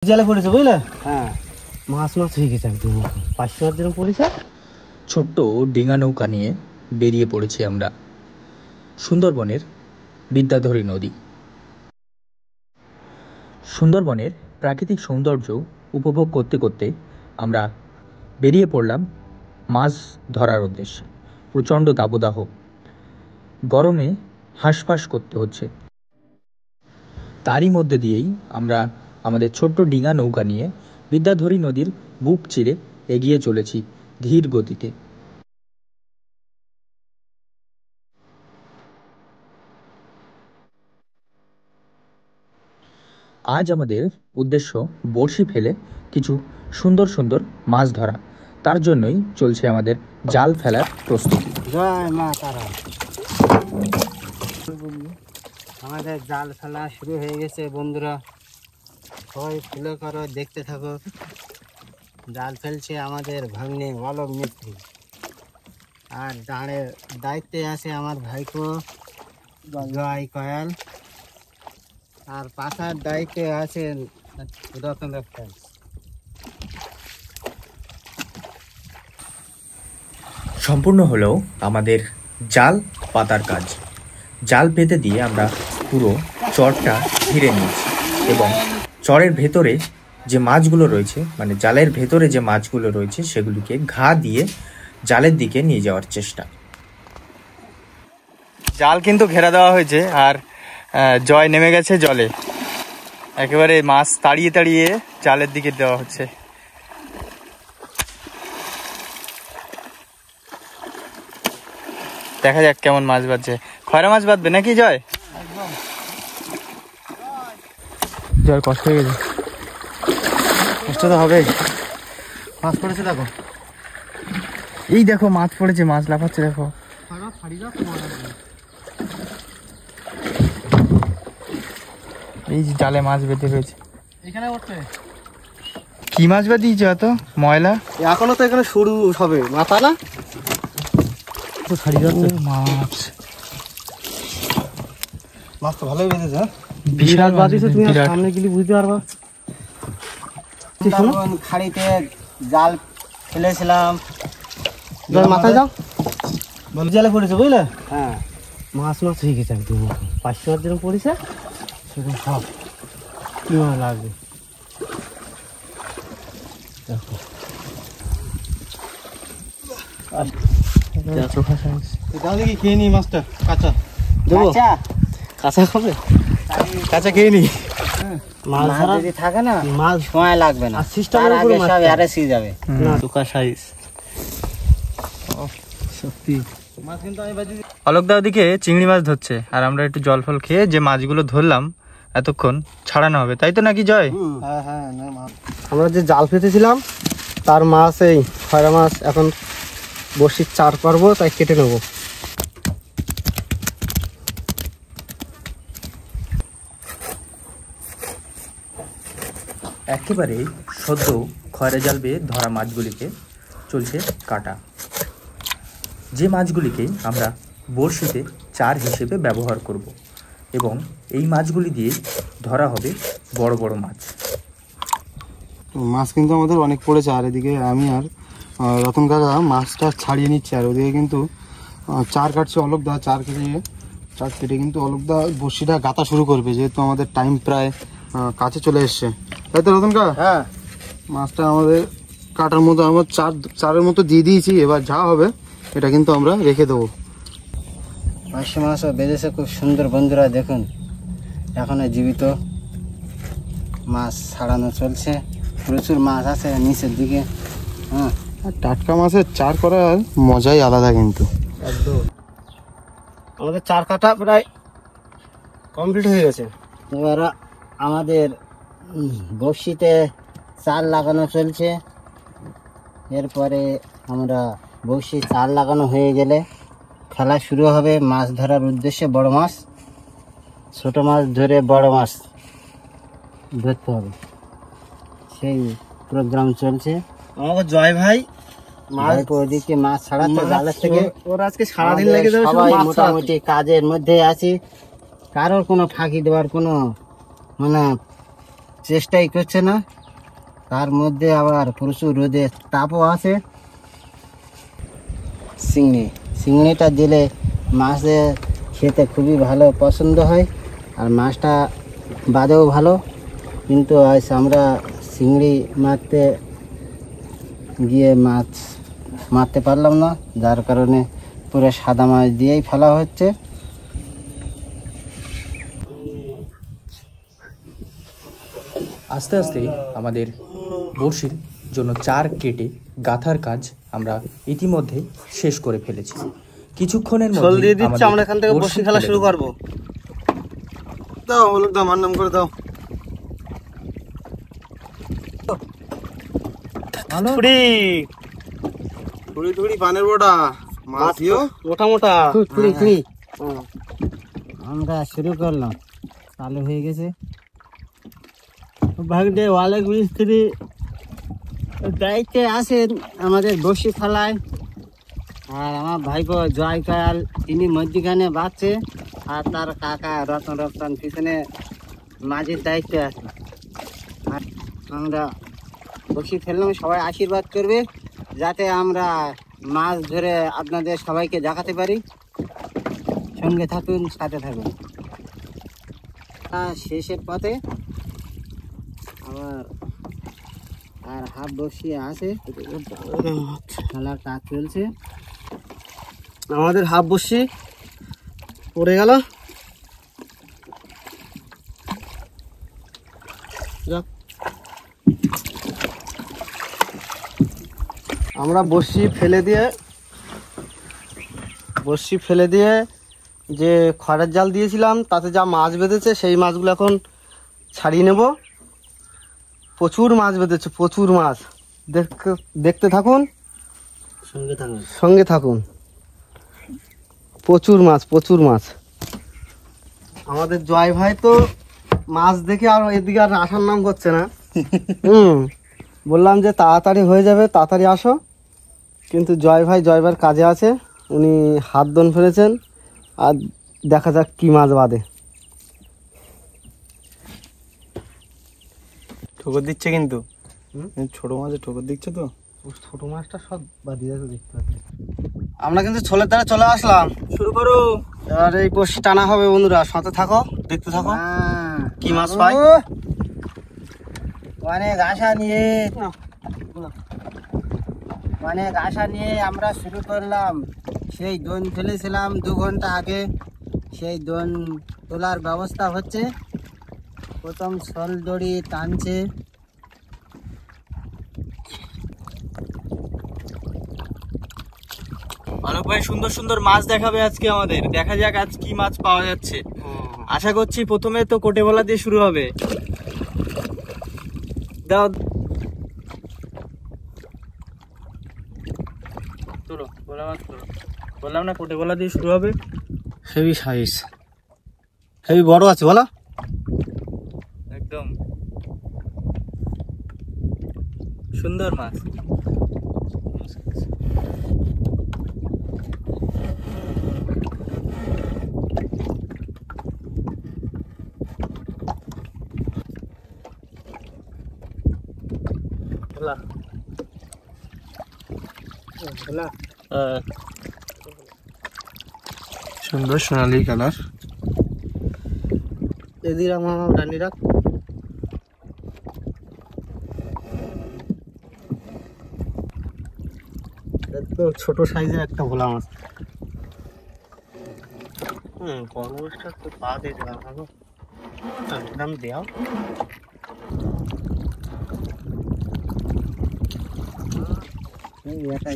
জালে পড়েছে বুঝলে? হ্যাঁ, মাছ মাছ হয়ে গেছে একদম। 500 মাছ যেরকম পড়েছে। ছোট্ট ডিঙা নৌকা নিয়ে বেরিয়ে পড়েছি আমরা সুন্দরবনের বিদ্যাধরী নদী। সুন্দরবনের প্রাকৃতিক সৌন্দর্য উপভোগ করতে করতে আমরা বেরিয়ে পড়লাম মাছ ধরার উদ্দেশ্যে। প্রচণ্ড দাবদাহ, গরমে হাঁসফাঁস করতে হচ্ছে। তারই মধ্যে দিয়েই আমরা আমাদের ছোট্ট ডিঙা নৌকা নিয়ে বিদ্যাধরী নদীর বুক চিরে এগিয়ে চলেছি ধীর গতিতে। আজ আমাদের উদ্দেশ্য বড়শি ফেলে কিছু সুন্দর সুন্দর মাছ ধরা। তার জন্যই চলছে আমাদের জাল ফেলার প্রস্তুতি। জয় মা তারা। আমাদের জাল ফেলা শুরু হয়ে গেছে বন্ধুরা, সবাই ফলো করো, দেখতে থাকো। জাল ফেলছে আমাদের ভাগ্নে অলক মিস্ত্রি, আর দাঁড়ের দায়িত্বে আছে আমার ভাইপো জয় কয়াল, আর পাশার দায়িত্বে আছেন রতন রাস্তান। সম্পূর্ণ হলো আমাদের জাল পাতার কাজ। জাল পেতে দিয়ে আমরা পুরো চরটা ঘিরে নিয়েছি এবং চরের ভেতরে যে মাছগুলো রয়েছে, মানে জালের ভেতরে যে মাছগুলো রয়েছে, সেগুলিকে ঘা দিয়ে জালের দিকে নিয়ে যাওয়ার চেষ্টা। জাল কিন্তু ঘেরা দেওয়া হয়েছে, আর জয় নেমে গেছে জলে। একেবারে মাছ তাড়িয়ে তাড়িয়ে জালের দিকে দেওয়া হচ্ছে। দেখা যাক কেমন মাছ বাঁধছে। খয়রা মাছ বাঁধবে নাকি জয়? জয় কষ্ট হয়ে গেছে। কষ্ট তো হবে, মাছ পড়েছে দেখো। এই দেখো মাছ পড়েছে, মাছ লাফাচ্ছে দেখো। এই যে জালে মাছ বেঁধে রয়েছে। এখানে উঠছে কি মাছ বাঁধিয়েছে এত ময়লা? এখনো তো এখানে শুরু হবে, মাথা না তো ছাড়ি যাচ্ছে মাছ। মাছ তো ভালোই বেঁধেছে। বিশাল বাঁধিয়েছে, তুমি বিরাট। সামনে গেলে বুঝতে পারবা। খাড়িতে জাল ফেলেছিলাম, মাথায় যাও বলে জালে পড়েছে বুঝলে? হ্যাঁ, মাছ মাছ হয়ে গেছে একদম। 500 মাছ যেরকম পড়েছে সেরকম সব কি মাছ লাগবে দেখো। দাও দেখি, খেয়ে নি মাছটা। কাঁচা দেবো? কাঁচা খাবে? কাঁচা খেয়ে নি। মাছ যদি থাকে না, মাছ সময় লাগবে না, সিস্টেমের উপর সব এরেসি যাবে না। দুকা সাইজ সত্যি মাছ কিন্তু আমি বাজি। অলোকদা ওদিকে চিংড়ি মাছ ধরছে, আর আমরা একটু জল ফল খেয়ে যে মাছগুলো ধরলাম এতক্ষণ ছাড়ানো হবে, তাই তো নাকি জয়? হ্যাঁ হ্যাঁ, আমরা যে জাল পেতেছিলাম তার মাছ, এই খয়রা মাছ এখন বড়শির চার পারবো, তাই কেটে নেবো। একেবারে সদ্য খয়রা জাল বেয়ে ধরা মাছগুলিকে চলছে কাটা। যে মাছগুলিকে আমরা বড়শিতে চার হিসেবে ব্যবহার করব এবং এই মাছগুলি দিয়ে ধরা হবে বড় বড় মাছ। মাছ কিন্তু আমাদের অনেক পড়েছে, আর এদিকে আমি আর রতন কাকা মাছটা ছাড়িয়ে নিচ্ছে, আর ওদিকে কিন্তু চার কাটছে অলোকদা। চার কেটে কিন্তু অলোকদা বড়শিটা গাঁথা শুরু করবে, যেহেতু আমাদের টাইম প্রায় কাছে চলে এসছে, তাই তো রতন কাকা? হ্যাঁ, মাছটা আমাদের কাটার মতো আমার চারের মতো দিয়ে দিয়েছি। এবার যা হবে এটা কিন্তু আমরা রেখে দেবো। পাঁচশো মাছও বেঁধেছে খুব সুন্দর বন্ধুরা, দেখুন এখনো জীবিত মাছ ছাড়ানো চলছে। প্রচুর মাছ আছে নিচের দিকে। হ্যাঁ, আর টাটকা মাছের চার করার মজাই আলাদা কিন্তু। একদম আমাদের চার কাটা প্রায় কমপ্লিট হয়ে গেছে। এবার আমাদের বড়শিতে চার লাগানো চলছে। এরপরে আমরা বড়শি চার লাগানো হয়ে গেলে খেলা শুরু হবে মাছ ধরার উদ্দেশ্যে। বড় মাছ, ছোট মাছ ধরে বড় মাছ ধরতে হবে, সেই প্রোগ্রাম চলছে। আমাকে জয় ভাই ওদিকে মাছ ছাড়াচ্ছে জালের থেকে। ওরা আজকে সারাদিন লেগে যাবে, সবাই মোটামুটি কাজের মধ্যে আছি। কারোর কোনো ফাঁকি দেওয়ার কোনো মানে চেষ্টাই করছে না, তার মধ্যে আবার প্রচুর রোদের তাপও আছে। চিংড়িটা দিলে মাছে খেতে খুবই ভালো পছন্দ হয়, আর মাছটা বাদেও ভালো। কিন্তু আজ আমরা চিংড়ি মারতে গিয়ে মাছ মারতে পারলাম না, যার কারণে পুরো সাদা মাছ দিয়েই ফেলা হচ্ছে। আস্তে আস্তে আমাদের বড়শির জন্য চার কেটে গাঁথার কাজ আমরা ইতিমধ্যে শেষ করে ফেলেছি। কিছুক্ষণের শোল মধ্যে দিয়ে দিচ্ছি, আমরা এখান থেকে বড়শি খেলা শুরু করবো। দাও হলুদ দাও, আমার নাম করে দাও। ছুরি থুড়ি থুড়ি পানের বোটা মাছ দিও মোটা মোটা ছুরি। আমরা শুরু করলাম, চালু হয়ে গেছে। ভাগ্যে অনেক মিস্ত্রি দায়িত্বে আছেন আমাদের বসি ফেলায়, আর আমার ভাইপো জয়কাল তিনি মধ্যখানে বাঁচছে, আর তার কাকা রতন পিছনে মাঝির দায়িত্বে আছে। আর আমরা বসি ফেললাম, সবাই আশীর্বাদ করবে যাতে আমরা মাছ ধরে আপনাদের সবাইকে দেখাতে পারি। সঙ্গে থাকুন, সাথে থাকুন। শেষের পথে আবার আর হাফ বসিয়ে আছে, খেলার কাজ চলছে। আমাদের হাফ বসি পড়ে গেল। আমরা বসি ফেলে দিয়ে যে খড়ের জাল দিয়েছিলাম তাতে যা মাছ বেঁধেছে সেই মাছগুলো এখন ছাড়িয়ে নেব। প্রচুর মাছ বেঁধেছে, প্রচুর মাছ। দেখতে থাকুন, সঙ্গে থাকুন। প্রচুর মাছ। আমাদের জয় ভাই তো মাছ দেখে আর এদিকে আর আসার নাম করছে না। বললাম যে তাড়াতাড়ি হয়ে যাবে, তাড়াতাড়ি আসো, কিন্তু জয়ভাইয়ের কাজে আছে, উনি হাত দন ফেলেছেন। আর দেখা যাক কি মাছ বাঁধে। ঠোকর দিচ্ছে কিন্তু, ছোট মাছে ঠোকর দিচ্ছে তো। ছোট মাছটা সব বাঁধিয়ে দেখতে পাচ্ছি। আমরা কিন্তু ছোলের দ্বারা চলে আসলাম। শুরু করো। আর এই বসি টানা হবে বন্ধুরা, সাথে থাকো, দেখতে থাকো কি মাছ পাই। অনেক আশা নিয়ে আমরা শুরু করলাম। সেই দোন ফেলেছিলাম 2 ঘন্টা আগে, সেই দোন তোলার ব্যবস্থা হচ্ছে। প্রথম শোল দড়ি টানছে। অনেক ভাই সুন্দর সুন্দর মাছ দেখাবে আজকে আমাদের। দেখা যাক আজ কি মাছ পাওয়া যাচ্ছে। আশা করছি প্রথমে তো কোটে ভোলা দিয়ে শুরু হবে। দাও তোলো, ভোলা মাছ তোলো। বললাম না কোটে ভোলা দিয়ে শুরু হবে। হেভি সাইজ, হেভি বড় আছে বলা। একদম সুন্দর মাছ। সুন্দর সোনালি কালার। এদিকে আমার ডান্ডি রাখ। ছোট সাইজের একটা ভোলা মাছ। কর্মটা তো পা দিয়ে দিলাম, একদম দেওয়া।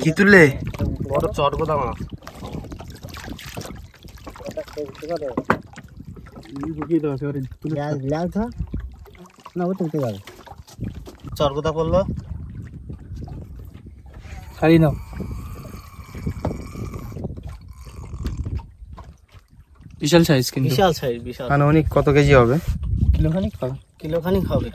কি তুললে? বড় চটগোদা মাছ। চটগোদা পড়লো। ছাড়ি নাও। বিশাল সাইজ কিন্তু। বিশাল সাইজ, বিশাল। আনুমানিক কত কেজি হবে? কিলোখানিক হবে। কিলোখানিক হবে।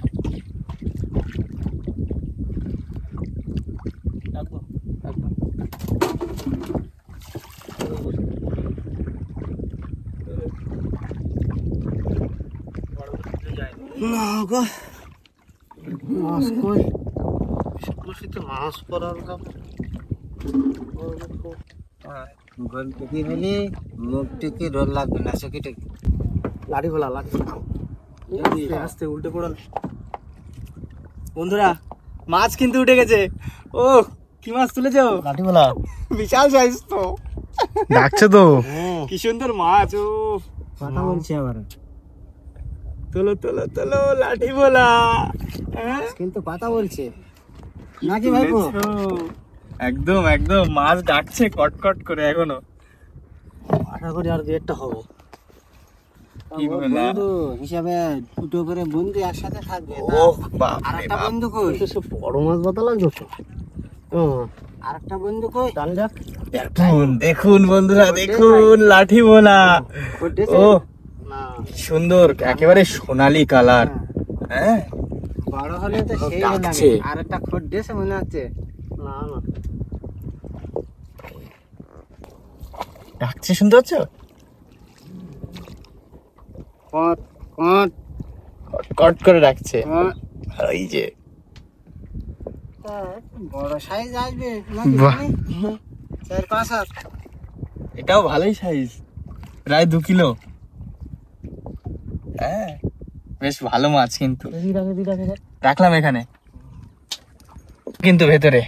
মাছ কই বসিতে মাছ পড়ার কাপড় গোল টিকি হলে মুখ টিকি রোল লাগবে না সে কেটে লাঠি ফেলা লাঠি আস্তে উল্টে পড়ো না। বন্ধুরা মাছ কিন্তু উঠে গেছে। ও কি মাছ তুলেছো? লাঠি বলা বিশাল সাইজ তো, ডাকছে তো। কি সুন্দর মাছ। ও কথা বলছি আবার তোলো তোলো তোলো লাঠি বলা। হ্যাঁ? কিন্তু কথা বলছে নাকি ভাইপো? তুলেছো। একদম একদম মাছ ডাকছে কটকট করে এখনো। আশা করি আর একটা হবে। কি বলা? বন্ধু হিসাবে দুটো করে বন্ধু একসাথে থাকবে। ও বাপ আর রে একটা বাপ। বন্ধু কই? বড় মাছ বাতা লাগছে তো। আর একটা বন্ধু কই? দেখুন দেখুন বন্ধুরা দেখুন লাঠি বলা। করতেছে? ও না সুন্দর একেবারে সোনালী কালার। হ্যাঁ বড় হলে তো ও সেই ডাকছে। লাগে। আর একটা খোট দিয়েছে মনে হচ্ছে। না না ডাকছে শুনতে পাচ্ছ? কট কট কট করে ডাকছে। কট। এই যে বড় সাইজ আসবে নাকি বাহ। জানি? 4-5 হাত। এটাও ভালোই সাইজ, প্রায় 2 কিলো। হ্যাঁ বেশ ভালো মাছ কিন্তু। রাখলাম এখানে কিন্তু ভেতরে।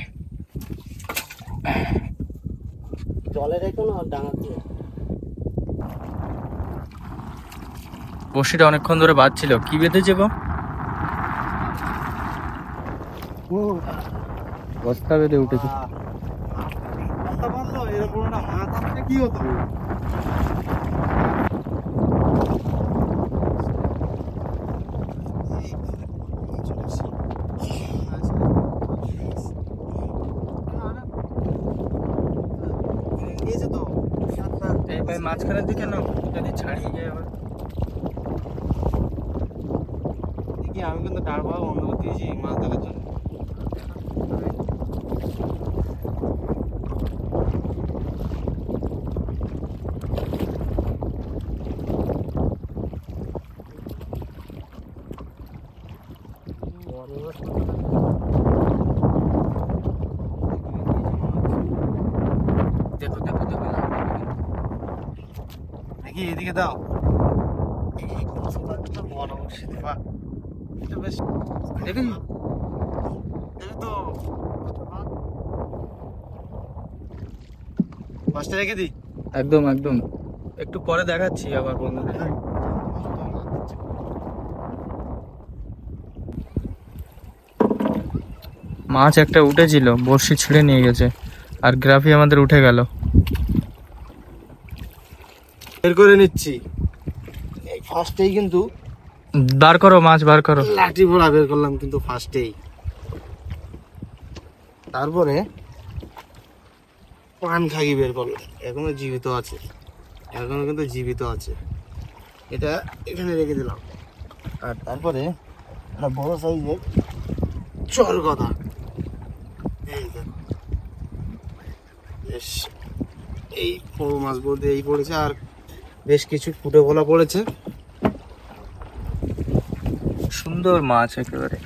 জলে রেখো না ডাঙা দিয়ে। বড়শিটা অনেকক্ষণ ধরে বাজছিল। কি বেঁধেছে গো? বস্তা বেঁধে উঠেছে। এরকম একটা মাছ আসলে কি হতো? এই ভাই মাঝখানের দিকে না যদি ছাড়িয়ে যায় আবার। দেখি আমি কিন্তু ডার পাওয়া বন্ধ করে দিয়েছি মাছ দেখার জন্য। দেখো দেখো দেখো দেখি এদিকে দাও। বড় বড়শিতে বা এটা বেশ দেখি দেখি তো মাছটা রেখে দিই। একদম একদম একটু পরে দেখাচ্ছি আবার বন্ধুদের। মাছ একটা উঠেছিল, বড়শি ছিঁড়ে নিয়ে গেছে, আর গ্রাফি আমাদের উঠে গেল। বের করে নিচ্ছি। এই ফার্স্টেই কিন্তু বার করো মাছ বার করো। লাঠি ভরা বের করলাম কিন্তু ফার্স্টেই। তারপরে পান খাগি বের করলাম, এখনো জীবিত আছে, এখনো কিন্তু জীবিত আছে। এটা এখানে রেখে দিলাম। আর তারপরে একটা বড় সাইজের চর গদা। এই দেখো বেশ, এই বড় মাছ বলতে এই পড়েছে, আর বেশ কিছু ফুটে ভোলা পড়েছে। সুন্দর মাছ একেবারে।